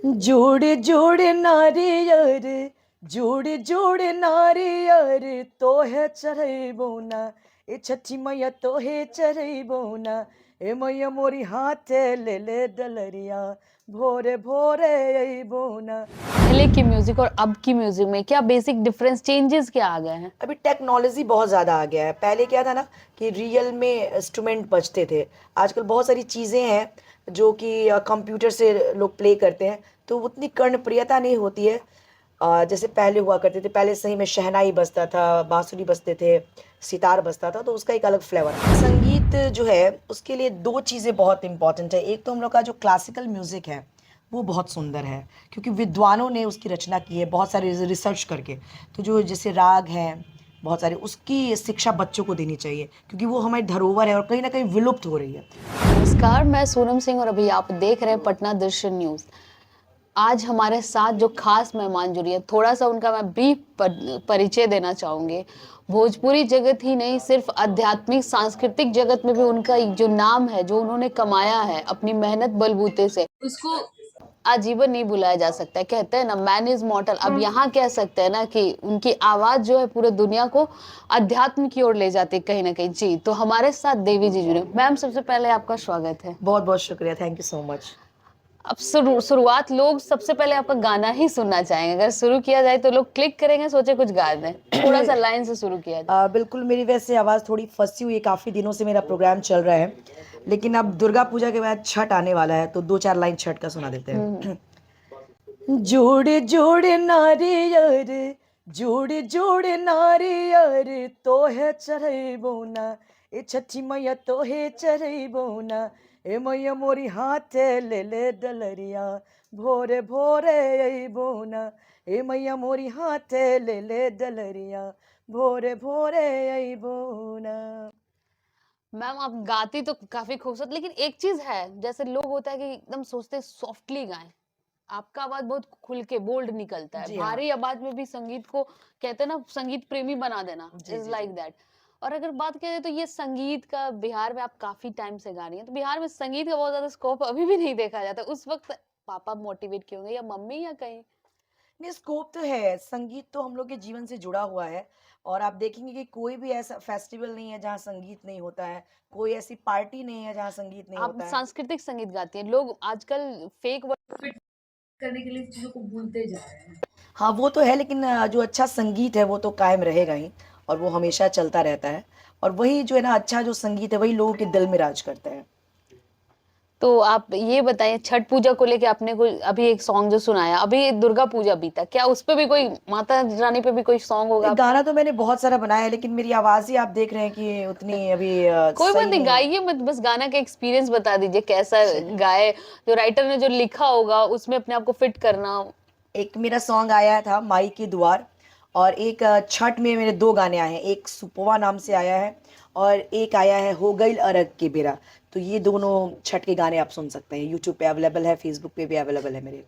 जोड़े जोड़े नारियर, जोड़े जोड़े नारियर, तोहे चढ़ैबौ ना, ए छठी मैया तोहे चढ़ैबौ ना, ए मैया मोरी हाथे ले ले डलरिया, भोरे भोरे अइबौ ना। पहले की म्यूजिक और अब की म्यूजिक में क्या बेसिक डिफरेंस चेंजेस क्या आ गए हैं? अभी टेक्नोलॉजी बहुत ज़्यादा आ गया है। पहले क्या था ना कि रियल में इंस्ट्रूमेंट बजते थे। आजकल बहुत सारी चीज़ें हैं जो कि कंप्यूटर से लोग प्ले करते हैं, तो उतनी कर्णप्रियता नहीं होती है जैसे पहले हुआ करते थे। पहले सही में शहनाई बजता था, बांसुरी बजते थे, सितार बजता था, तो उसका एक अलग फ्लेवर है। संगीत जो है उसके लिए दो चीज़ें बहुत इंपॉर्टेंट है। एक तो हम लोग का जो क्लासिकल म्यूज़िक है वो बहुत सुंदर है, क्योंकि विद्वानों ने उसकी रचना की है बहुत सारे रिसर्च करके। तो जो जैसे राग हैं बहुत सारे, उसकी शिक्षा बच्चों को देनी चाहिए, क्योंकि वो हमारी धरोहर है और कहीं ना कहीं विलुप्त हो रही है। नमस्कार, मैं सोनम सिंह और अभी आप देख रहे हैं पटना दर्शन न्यूज। आज हमारे साथ जो खास मेहमान जुड़ी है, थोड़ा सा उनका मैं ब्रीफ परिचय देना चाहूंगी। भोजपुरी जगत ही नहीं, सिर्फ आध्यात्मिक सांस्कृतिक जगत में भी उनका जो नाम है, जो उन्होंने कमाया है अपनी मेहनत बलबूते से, उसको आजीवन नहीं भुलाया जा सकता है। कहते हैं ना, मैन इज मॉर्टल। अब यहाँ कह सकते हैं ना कि उनकी आवाज जो है पूरे दुनिया को अध्यात्म की ओर ले जाती है कहीं ना कहीं। जी, तो हमारे साथ देवी जी जुड़े। मैम, सबसे पहले आपका स्वागत है। बहुत बहुत शुक्रिया, थैंक यू सो मच। अब शुरुआत लोग सबसे पहले आपका गाना ही सुनना चाहेंगे। अगर शुरू किया जाए तो लोग क्लिक करेंगे, सोचे कुछ गा दें। थोड़ा सा लाइन से शुरू किया जाए। बिल्कुल, मेरी वैसे आवाज़ थोड़ी फंसी हुई है, काफ़ी दिनों से मेरा प्रोग्राम चल रहा है, लेकिन अब दुर्गा पूजा के बाद छठ आने वाला है, तो दो चार लाइन छठ का सुना देते हैं। जोड़े जोड़े नारियर, जोड़े जोड़े नारियर, तोहे चढ़ैबौ ना, ए छठी मैया तोहे चढ़ैबौ ना, ए मैया मोरी हाथे ले ले डलरिया, भोरे भोरे अइबौ ना, ए मैया मोरी हाथे ले ले डलरिया, भोरे भोरे अइबौ ना। मैम, आप गाती तो काफी खूबसूरत, लेकिन एक चीज है, जैसे लोग होता है कि एकदम सोचते हैं सॉफ्टली गाएं। आपका आवाज बहुत खुल के बोल्ड निकलता है। जी हाँ। भारी आवाज में भी संगीत को, कहते हैं ना, संगीत प्रेमी बना देना जी इज जी जी। Like that. और अगर बात करें तो ये संगीत का, बिहार में आप काफी टाइम से गा रही हैं, तो बिहार में संगीत का बहुत ज्यादा स्कोप अभी भी नहीं देखा जाता। उस वक्त पापा मोटिवेट किए होंगे, या मम्मी, या कहीं? नहीं, स्कोप तो है। संगीत तो हम लोग के जीवन से जुड़ा हुआ है, और आप देखेंगे कि कोई भी ऐसा फेस्टिवल नहीं है जहाँ संगीत नहीं होता है, कोई ऐसी पार्टी नहीं है जहाँ संगीत नहीं आप होता है। सांस्कृतिक संगीत गाती हैं। लोग आजकल फेक फिट करने के लिए चीजों को भूलते जा रहे हैं। हाँ, वो तो है, लेकिन जो अच्छा संगीत है वो तो कायम रहेगा ही, और वो हमेशा चलता रहता है। और वही जो है ना, अच्छा जो संगीत है वही लोगों के दिल में राज करता है। तो आप ये बताइए, छठ पूजा को लेके आपने कोई अभी एक सॉन्ग जो सुनाया, अभी दुर्गा पूजा बीता, क्या उस पे भी कोई, माता रानी पे भी कोई सॉन्ग होगा एक आपका? गाना तो मैंने बहुत सारा बनाया है, लेकिन मेरी आवाज़ ही आप देख रहे हैं कि उतनी अभी कोई बात सही नहीं, नहीं है। गाइए मत, बस गाना का एक्सपीरियंस बता दीजिए कैसा गाए। जो राइटर ने जो लिखा होगा उसमें अपने आप को फिट करना। एक मेरा सॉन्ग आया था माई की दुआर, और एक छठ में मेरे दो गाने आए हैं। एक सुपवा नाम से आया है, और एक आया है हो गईल अरग के बेरा। तो ये दोनों छठ के गाने आप सुन सकते हैं, यूट्यूब पे अवेलेबल है, फेसबुक पे भी अवेलेबल है मेरे।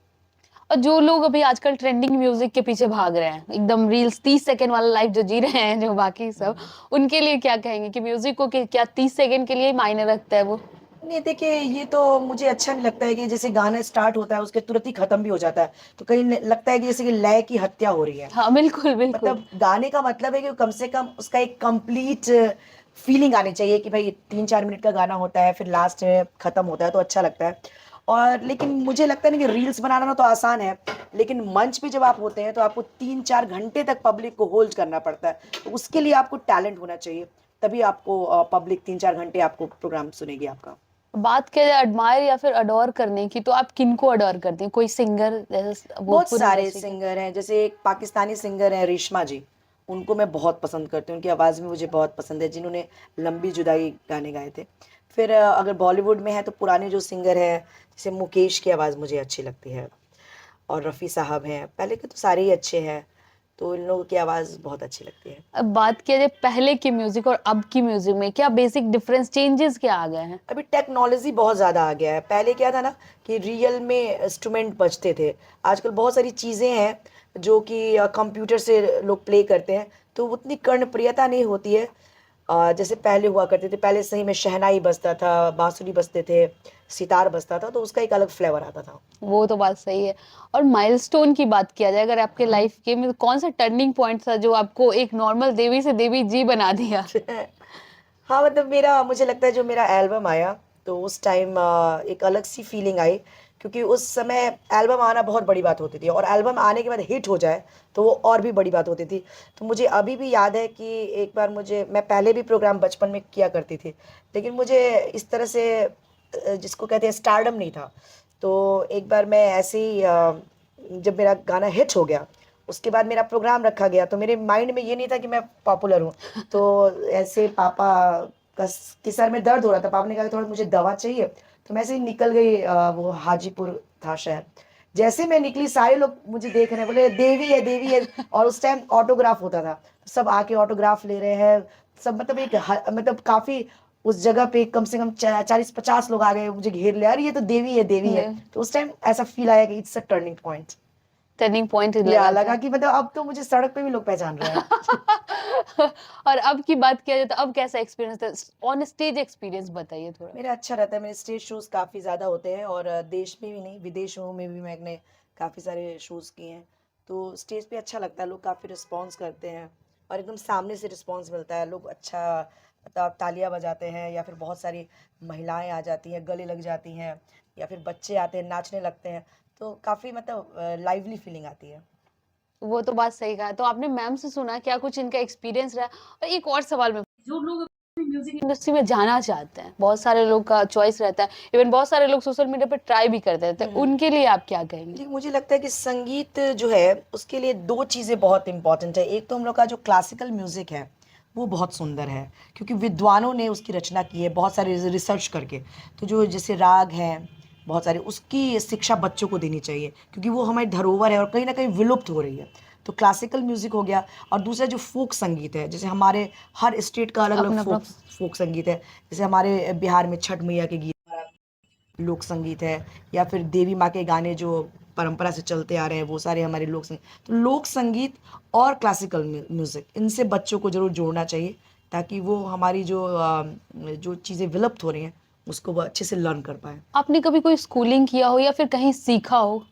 और जो लोग अभी आजकल ट्रेंडिंग म्यूजिक के पीछे भाग रहे हैं, एकदम रील्स 30 सेकंड वाला लाइफ जो जी रहे हैं, जो बाकी सब, उनके लिए क्या कहेंगे कि म्यूजिक को क्या 30 सेकंड के लिए ही मायने रखता है वो? नहीं, देखिए, ये तो मुझे अच्छा नहीं लगता है कि जैसे गाना स्टार्ट होता है उसके तुरंत ही खत्म भी हो जाता है, तो कहीं लगता है कि जैसे कि लय की हत्या हो रही है। हाँ, बिल्कुल बिल्कुल। मतलब गाने का मतलब है कि कम से कम उसका एक कंप्लीट फीलिंग आनी चाहिए, कि भाई 3-4 मिनट का गाना होता है, फिर लास्ट में खत्म होता है, तो अच्छा लगता है। और लेकिन मुझे लगता है ना कि रील्स बनाना तो आसान है, लेकिन मंच पे जब आप होते हैं तो आपको 3-4 घंटे तक पब्लिक को होल्ड करना पड़ता है, तो उसके लिए आपको टैलेंट होना चाहिए, तभी आपको पब्लिक 3-4 घंटे आपको प्रोग्राम सुनेगी आपका। बात करें एडमायर या फिर अडोर करने की, तो आप किनको अडोर करती हैं? कोई सिंगर जैसे बहुत भोजपुरी सारे इंडस्ट्री के? सिंगर हैं, जैसे एक पाकिस्तानी सिंगर हैं रेशमा जी, उनको मैं बहुत पसंद करती हूँ, उनकी आवाज़ भी मुझे बहुत पसंद है, जिन्होंने लंबी जुदाई गाने गाए थे। फिर अगर बॉलीवुड में है तो पुराने जो सिंगर हैं, जैसे मुकेश की आवाज़ मुझे अच्छी लगती है, और रफ़ी साहब हैं, पहले के तो सारे ही अच्छे हैं, तो इन लोगों की आवाज़ बहुत अच्छी लगती है। अब बात किया जाए पहले की म्यूजिक और अब की म्यूजिक में, क्या बेसिक डिफरेंस चेंजेस क्या आ गए हैं? अभी टेक्नोलॉजी बहुत ज़्यादा आ गया है। पहले क्या था ना कि रियल में इंस्ट्रूमेंट बजते थे। आजकल बहुत सारी चीज़ें हैं जो कि कंप्यूटर से लोग प्ले करते हैं, तो उतनी कर्णप्रियता नहीं होती है जैसे पहले हुआ करते थे, पहले सही में शहनाई बजता था, बांसुरी बजते थे, सितार बजता था, तो उसका एक अलग फ्लेवर आता था। वो तो बात सही है। और माइलस्टोन की बात किया जाए अगर आपके लाइफ के में, कौन सा टर्निंग पॉइंट था जो आपको एक नॉर्मल देवी से देवी जी बना दिया? हाँ, मतलब मेरा मुझे लगता है जो मेरा एल्बम आया, तो उस टाइम एक अलग सी फीलिंग आई, क्योंकि उस समय एल्बम आना बहुत बड़ी बात होती थी, और एल्बम आने के बाद हिट हो जाए तो वो और भी बड़ी बात होती थी। तो मुझे अभी भी याद है कि एक बार मैं पहले भी प्रोग्राम बचपन में किया करती थी, लेकिन मुझे इस तरह से जिसको कहते हैं स्टारडम नहीं था। तो एक बार मैं ऐसे ही जब मेरा गाना हिट हो गया, उसके बाद मेरा प्रोग्राम रखा गया, तो मेरे माइंड में ये नहीं था कि मैं पॉपुलर हूँ। तो ऐसे पापा के सर में दर्द हो रहा था, पापा ने कहा थोड़ा मुझे दवा चाहिए, तो मैं ऐसे ही निकल गई, वो हाजीपुर था शहर। जैसे मैं निकली, सारे लोग मुझे देख रहे हैं, बोले देवी है देवी है। और उस टाइम ऑटोग्राफ होता था, सब आके ऑटोग्राफ ले रहे हैं, सब मतलब मतलब काफी उस जगह पे कम से कम 40-50 लोग आ गए, मुझे घेर लिया, अरे ये तो देवी है देवी है। तो उस टाइम ऐसा फील आया कि it's a turning point. Turning point या लगा लगा था। कि मतलब अब तो मुझे सड़क पे भी लोग पहचान रहे हैं। और अब की बात किया जाए तो अब कैसा एक्सपीरियंस था? ऑन स्टेज एक्सपीरियंस बताइए थोड़ा। मेरा अच्छा रहता है, मेरे स्टेज शोज काफ़ी ज़्यादा होते हैं, और देश में भी नहीं, विदेशों में भी मैंने काफ़ी सारे शोज किए हैं। तो स्टेज पे अच्छा लगता है, लोग काफ़ी रिस्पॉन्स करते हैं, और एकदम सामने से रिस्पॉन्स मिलता है, लोग अच्छा मतलब तालियां बजाते हैं, या फिर बहुत सारी महिलाएं आ जाती हैं, गले लग जाती हैं, या फिर बच्चे आते हैं नाचने लगते हैं। तो काफ़ी मतलब लाइवली फीलिंग आती है। वो तो बात सही कहा। तो आपने मैम से सुना क्या कुछ इनका एक्सपीरियंस रहा? और एक और सवाल मैं, जो लोग अपनी म्यूजिक इंडस्ट्री में जाना चाहते हैं, बहुत सारे लोग का चॉइस रहता है, इवन बहुत सारे लोग सोशल मीडिया पे ट्राई भी कर देते हैं, उनके लिए आप क्या कहेंगे? देखिए, मुझे लगता है कि संगीत जो है उसके लिए दो चीज़ें बहुत इम्पोर्टेंट है। एक तो हम लोग का जो क्लासिकल म्यूज़िक है वो बहुत सुंदर है, क्योंकि विद्वानों ने उसकी रचना की है बहुत सारे रिसर्च करके। तो जो जैसे राग हैं बहुत सारे, उसकी शिक्षा बच्चों को देनी चाहिए, क्योंकि वो हमारी धरोहर है और कहीं ना कहीं विलुप्त हो रही है। तो क्लासिकल म्यूज़िक हो गया। और दूसरा जो फोक संगीत है, जैसे हमारे हर स्टेट का अलग अलग अपना अपना। फोक संगीत है। जैसे हमारे बिहार में छठ मैया के गीत लोक संगीत है, या फिर देवी माँ के गाने जो परंपरा से चलते आ रहे हैं, वो सारे हमारे लोक संगीत। तो लोक संगीत और क्लासिकल म्यूज़िक, इनसे बच्चों को ज़रूर जोड़ना चाहिए, ताकि वो हमारी जो चीज़ें विलुप्त हो रही हैं उसको वो अच्छे से लर्न कर पाए। आपने कभी कोई स्कूलिंग किया हो या फिर कहीं सीखा हो?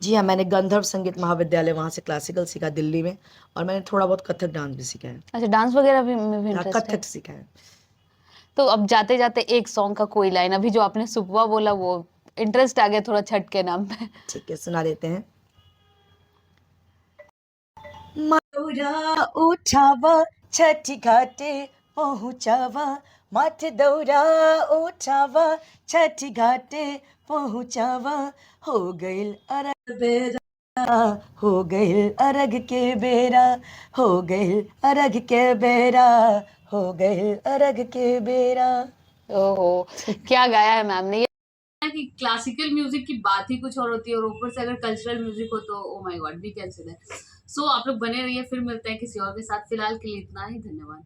जी हाँ, मैंने गंधर्व संगीत महाविद्यालय वहाँ से क्लासिकल सीखा दिल्ली में, और मैंने थोड़ा बहुत कथक डांस भी सीखा है। अच्छा, डांस वगैरह भी में भी इंटरेस्ट है? कथक सीखा है। तो अब जाते-जाते एक सॉन्ग का कोई लाइन, अभी जो आपने सुबह बोला वो इंटरेस्ट आ गया थोड़ा छठ के नाम पे। ठीक है, सुना देते हैं। दौरा उठावा छठी घाटे पहुँचावा, माथे दौरा उठावा छठी घाटे पहुँचावा, हो गइल अरग बेरा, हो गइल अरग के बेरा, हो गइल अरग के बेरा, हो गइल अरग के बेरा। ओहो! क्या गाया है मैम ने। कि क्लासिकल म्यूजिक की बात ही कुछ और होती है और ऊपर से अगर कल्चरल म्यूजिक हो तो oh my God we can say that. So आप लोग बने रहिए, फिर मिलते हैं किसी और के साथ। फिलहाल के लिए इतना ही, धन्यवाद।